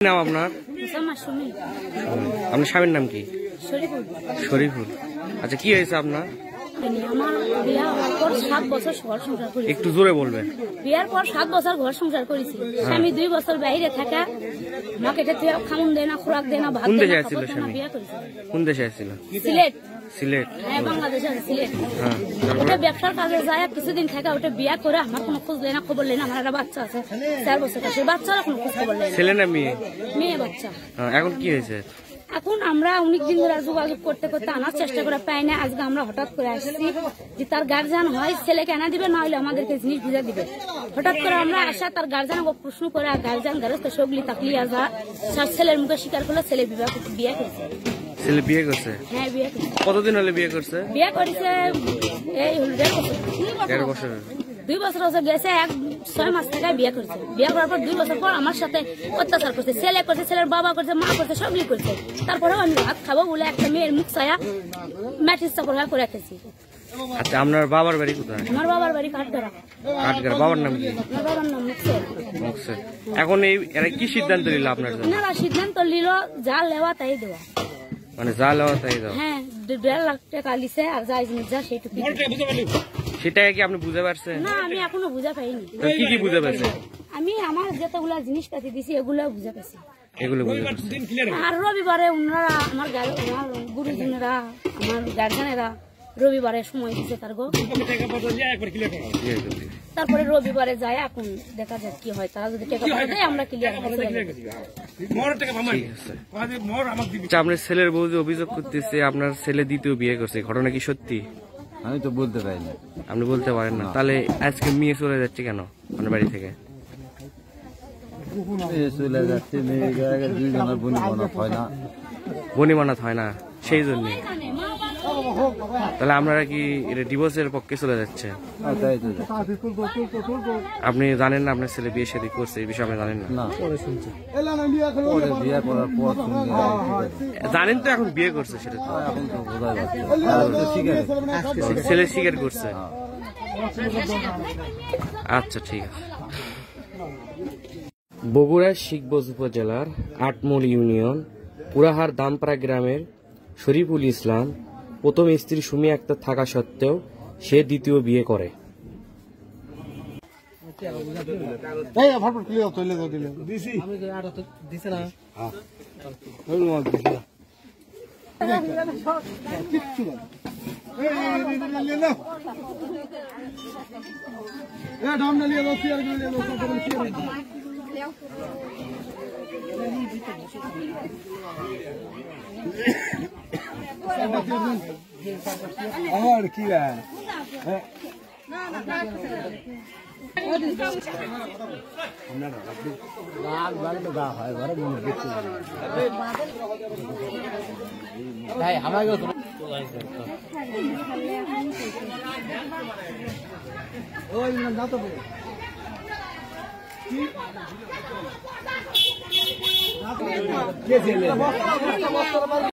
নাম আপনার? আপনার স্বামীর নাম কি? শরীফুল। আচ্ছা, কি হয়েছে আপনার? আমার বিয়া হওয়ার পর 7 বছর ঘর সংসার করেছি। একটু জোরে বলবেন। বিয়ার পর 7 বছর ঘর সংসার করেছি। স্বামী 2 বছর বাইরে থাকা, আমাকে এটা খামুন দেয় না, খোরাক দেয় না, ভাত দেয় না। কোন দেশে ছিল স্বামী? কোন দেশে ছিল? সিলেট। সিলেট? হ্যাঁ, বাংলাদেশে সিলেট। ওটা ব্যবসার কাজে যায়, কিছুদিন থাকা ওটা বিয়া করে আমার কোনো খোঁজ নেয় না, খবর নেয় না। আমার একটা বাচ্চা আছে 4 বছর, সেই বাচ্চারা কোনো খোঁজ খবর নেয় না। ছেলে না মেয়ে? মেয়ে বাচ্চা। এখন কি হয়েছে? এখন আমরা অনেকদিন ধরে যোগাযোগ করতে করতে আনার চেষ্টা করে পাই না। আজকে আমরা হঠাৎ করে আসছি যে তার গার্জিয়ান হয় ছেলেকে আনা দিবে, না হলে আমাদেরকে জিনিস বুঝা দিবে। হঠাৎ করে আমরা আসা তার গার্জিয়ান প্রশ্ন করে, গার্জিয়ান গারস্থ সগলি তাকলিয়া যা ছেলের মুখে স্বীকার করলো ছেলে বিয়ে করছে। ছেলে বিয়ে করছে? হ্যাঁ, বিয়ে করছে। কতদিন হলে বিয়ে করছে? বিয়ে করেছে এই 1.5 বছর। 2 বছর গেছে, 6 মাস থেকে বিয়ে করছে। বিয়ে করার পর 2 বছর পর আমার সাথে অত্যাচার করছে। ছেলে করছে, ছেলের বাবা করছে, মা করছে, সবই করছে। তারপরেও আমি ভাত খাবো বলে একটা মেয়ের মুখ ছায়া ম্যাট্রিক্স চাপড় হয়ে করে রেখেছি। আচ্ছা, আপনার বাবার বাড়ি কোথায়? আমার বাবার বাড়ি কাঠগড়া। কাঠগড়া। বাবার নাম কি? আমার বাবার নাম মুকসের। এখন এরা কি সিদ্ধান্ত নিল আপনার জন্য? এনারা সিদ্ধান্ত নিল যা লেওয়া তাই দেওয়া। মানে যা লেওয়া তাই দেওয়া? হ্যাঁ, 1.5 লাখ টাকা লিছে, আর যা জিনিস যা সেইটুকু। সেটাই কি আপনি বুঝতে পারছেন? না, আমি এখনো বুঝা পাইনি। কি কি বুঝতে পারছেন? আমি আমার যতগুলা জিনিসপাতি দিছি এগুলো বুঝা পাইছি। এগুলো বুঝতে পারছেন? আর রবিবারে ওনারা আমার গুরুজনেরা, আমার গার্জেনেরা রবিবারে সময় দিচ্ছে তার গো। তারপরে রবিবারে যায়, এখন দেখা যাক কি হয়। তারা যদি টাকা পাঠায় দেয় আমরা ক্লিয়ার। আপনার ছেলের বউ যে অভিযোগ করতেছে আপনার ছেলে দ্বিতীয় বিয়ে করছে, ঘটনা কি সত্যি? আমি তো বলতে পারি না। আপনি বলতে পারেন না? তাহলে আজকে মেয়ে চলে যাচ্ছে কেন আপনার বাড়ি থেকে? চলে যাচ্ছে, মেয়ে 2 জনের বনিবনাথ হয় না। বনিবনাথ হয় না, সেই জন্য। তাহলে আপনারা কি ডিভোর্সের পক্ষে চলে যাচ্ছে? আপনি জানেন না আপনার ছেলে বিয়ে শাদী করছে, এই বিষয়ে আপনি জানেন না? বিয়ে করার পর জানেন তো, এখন বিয়ে করছে সেটা তো এখন তো বোঝা যাচ্ছে। ছেলে স্বীকার করছে। আচ্ছা, ঠিক আছে। বগুড়ার শিখগঞ্জ উপজেলার আটমোল ইউনিয়ন পুরাহার দামপাড়া গ্রামের শরীফুল ইসলাম প্রথম স্ত্রী সুমি আক্তার থাকা সত্ত্বেও সে দ্বিতীয় বিয়ে করে। আমার কি আমাকে